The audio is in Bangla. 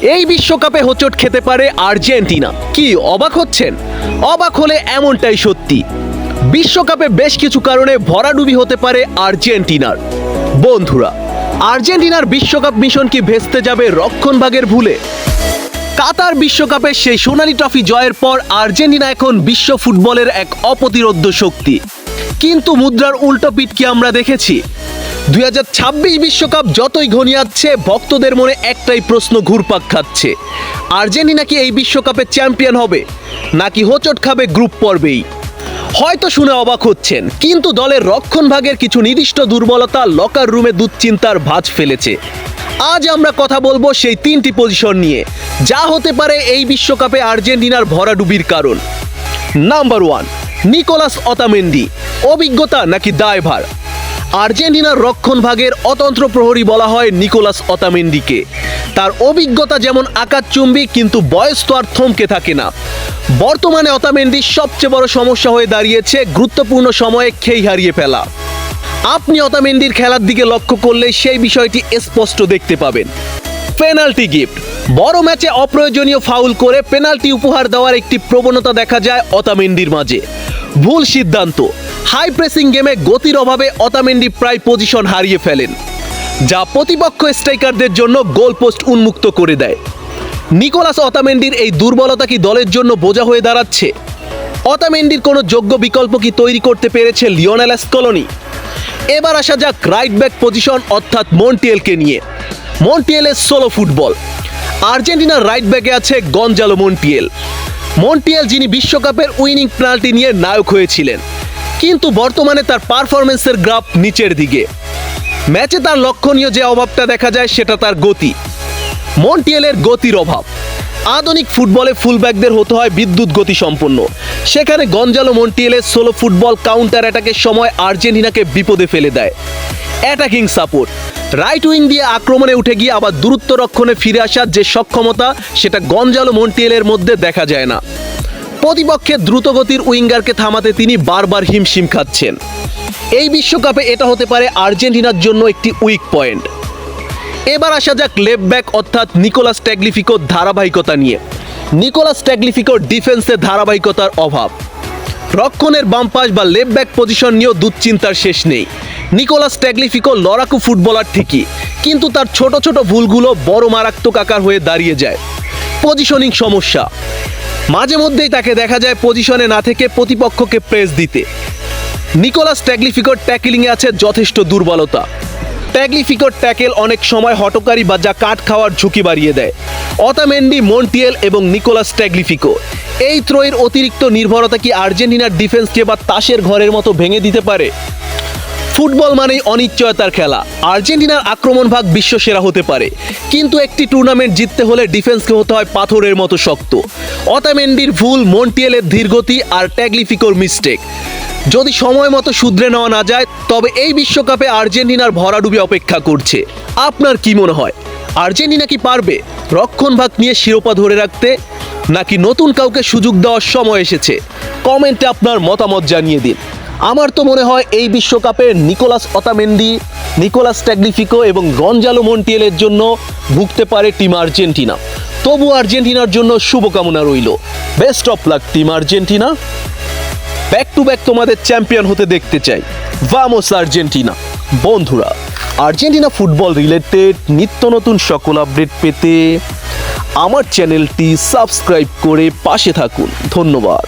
এই বিশ্বকাপে হোঁচট খেতে পারে আর্জেন্টিনা। কি অবাক হচ্ছেন? অবাক হলে এমনটাই সত্যি। বিশ্বকাপে বেশ কিছু কারণে ভরাডুবি হতে পারে আর্জেন্টিনার। বন্ধুরা, আর্জেন্টিনার বিশ্বকাপ মিশন কি ভেস্তে যাবে রক্ষণভাগের ভুলে? কাতার বিশ্বকাপে সেই সোনালী ট্রফি জয়ের পর আর্জেন্টিনা এখন বিশ্ব ফুটবলের এক অপ্রতিরোধ্য শক্তি। কিন্তু মুদ্রার উল্টো পিঠ কি আমরা দেখেছি? 2026 বিশ্বকাপ যতই ঘনিয়াচ্ছে, ভক্তদের মনে একটাই প্রশ্ন ঘুরপাক খাচ্ছে: আর্জেন্টিনা কি এই বিশ্বকাপে চ্যাম্পিয়ন হবে, নাকি হোঁচট খাবে গ্রুপ পর্বেই? হয়তো শুনে অবাক হচ্ছেন, কিন্তু দলের রক্ষণভাগের কিছু নির্দিষ্ট দুর্বলতা লকার রুমে দুশ্চিন্তার ভাঁজ ফেলেছে। আজ আমরা কথা বলবো সেই 3টি পজিশন নিয়ে, যা হতে পারে এই বিশ্বকাপে আর্জেন্টিনার ভরাডুবির কারণ। Number 1, Nicolas Otamendi. অভিজ্ঞতা নাকি দায়ভার? আর্জেন্টিনার রক্ষণভাগের অতন্ত্র প্রহরী বলা হয় নিকোলাস অতামেন্ডিকে। তার অভিজ্ঞতা যেমন আকাশচুম্বী, কিন্তু বয়স তো আর থমকে থাকে না। বর্তমানে অতামেন্ডির সবচেয়ে বড় সমস্যা হয়ে দাঁড়িয়েছে গুরুত্বপূর্ণ সময়ে খেই হারিয়ে ফেলা। আপনি অতামেন্ডির খেলার দিকে লক্ষ্য করলে সেই বিষয়টি স্পষ্ট দেখতে পাবেন। Penalty gift. বড় ম্যাচে অপ্রয়োজনীয় ফাউল করে পেনাল্টি উপহার দেওয়ার একটি প্রবণতা দেখা যায় অতামেন্ডির মাঝে। ভুল সিদ্ধান্ত। হাই প্রেসিং গেমে গতির অভাবে অতামেন্ডি প্রায় পজিশন হারিয়ে ফেলেন, যা প্রতিপক্ষ স্ট্রাইকারদের জন্য গোলপোস্ট উন্মুক্ত করে দেয়। নিকোলাস অতামেন্ডির এই দুর্বলতা কি দলের জন্য বোঝা হয়ে দাঁড়াচ্ছে? অতামেন্ডির কোনো যোগ্য বিকল্প কি তৈরি করতে পেরেছে লিওনেল স্কলোনি? এবার আসা যাক রাইট ব্যাক পজিশন অর্থাৎ মন্টিয়েলকে নিয়ে। মন্টিয়েলের সোলো ফুটবল। আর্জেন্টিনার রাইট ব্যাকে আছে গঞ্জালো মন্টিয়েল। মন্টিয়েল যিনি বিশ্বকাপের উইনিং পেনাল্টি নিয়ে নায়ক হয়েছিলেন, কিন্তু বর্তমানে তার পারফরমেন্সের গ্রাফ নিচের দিকে। ম্যাচে তার লক্ষণীয় যে অভাবটা দেখা যায় সেটা তার গতি। মন্টিয়েলের গতির অভাব। আধুনিক ফুটবলে ফুলব্যাকদের হতে হয় বিদ্যুৎ গতি সম্পন্ন, সেখানে গঞ্জালো মন্টিয়েলের সোলো ফুটবল কাউন্টার অ্যাটাকের সময় আর্জেন্টিনাকে বিপদে ফেলে দেয়। Attacking support. রাইট উইং দিয়ে আক্রমণে উঠে গিয়ে আবার দূরত্ব রক্ষণে ফিরে আসার যে সক্ষমতা, সেটা গঞ্জালো মন্টিয়েলের মধ্যে দেখা যায় না। প্রতিপক্ষের দ্রুতগতির উইঙ্গারকে থামাতে তিনি বারবার হিমশিম খাচ্ছেন। এই বিশ্বকাপে এটা হতে পারে আর্জেন্টিনার জন্য একটি উইক পয়েন্ট। এবার আসা যাক লেফট ব্যাক অর্থাৎ নিকোলাস ট্যাগলিফিকোর ধারাবাহিকতা নিয়ে। নিকোলাস ট্যাগলিফিকোর ডিফেন্সে ধারাবাহিকতার অভাব। রক্ষণের বাম পাশ বা লেফট ব্যাক পজিশন নিয়েও দুশ্চিন্তার শেষ নেই। নিকোলাস ট্যাগলিফিকো লড়াকু ফুটবলার ঠিকই, কিন্তু তার ছোট ছোট ভুলগুলো বড় মারাত্মক আকার হয়ে দাঁড়িয়ে যায়। পজিশনিং সমস্যা। মাঝে মধ্যেই তাকে দেখা যায় পজিশনে না থেকে প্রতিপক্ষকে প্রেস দিতে। নিকোলাস ট্যাগলিফিকোর ট্যাকেলিংয়ে আছে যথেষ্ট দুর্বলতা। ট্যাগলিফিকোর ট্যাকেল অনেক সময় হটকারী বা যা কাট খাওয়ার ঝুঁকি বাড়িয়ে দেয়। অতামেন্ডি, মন্টিয়েল এবং নিকোলাস ট্যাগলিফিকো, এই ত্রয়ীর অতিরিক্ত নির্ভরতা কি আর্জেন্টিনার ডিফেন্সকে বা তাসের ঘরের মতো ভেঙে দিতে পারে? ফুটবল মানেই অনিশ্চয়তার খেলা। আর্জেন্টিনার আক্রমণ ভাগ বিশ্বসেরা হতে পারে, কিন্তু একটি টুর্নামেন্ট জিততে হলে ডিফেন্সকে হতে হয় পাথরের মতো শক্ত। অতামেন্ডির ভুল, মন্টিয়েলের ধীরগতি আর ট্যাগলিফিকোর মিস্টেক যদি সময় মতো শুধরে নেওয়া না যায়, তবে এই বিশ্বকাপে আর্জেন্টিনার ভরাডুবি অপেক্ষা করছে। আপনার কি মনে হয়, আর্জেন্টিনা কি পারবে রক্ষণভাগ নিয়ে শিরোপা ধরে রাখতে, নাকি নতুন কাউকে সুযোগ দেওয়ার সময় এসেছে? কমেন্টে আপনার মতামত জানিয়ে দিন। আমার তো মনে হয় এই বিশ্বকাপে নিকোলাস অতামেন্ডি, নিকোলাস ট্যাগলিফিকো এবং গঞ্জালো মন্টিয়েলের জন্য ভুগতে পারে টিম আর্জেন্টিনা। তবু আর্জেন্টিনার জন্য শুভকামনা রইল। Best of luck team Argentina. Back to back তোমাদের চ্যাম্পিয়ন হতে দেখতে চাই। Vamos Argentina. বন্ধুরা, আর্জেন্টিনা ফুটবল রিলেটেড নিত্য নতুন সকল আপডেট পেতে আমার চ্যানেলটি সাবস্ক্রাইব করে পাশে থাকুন। ধন্যবাদ।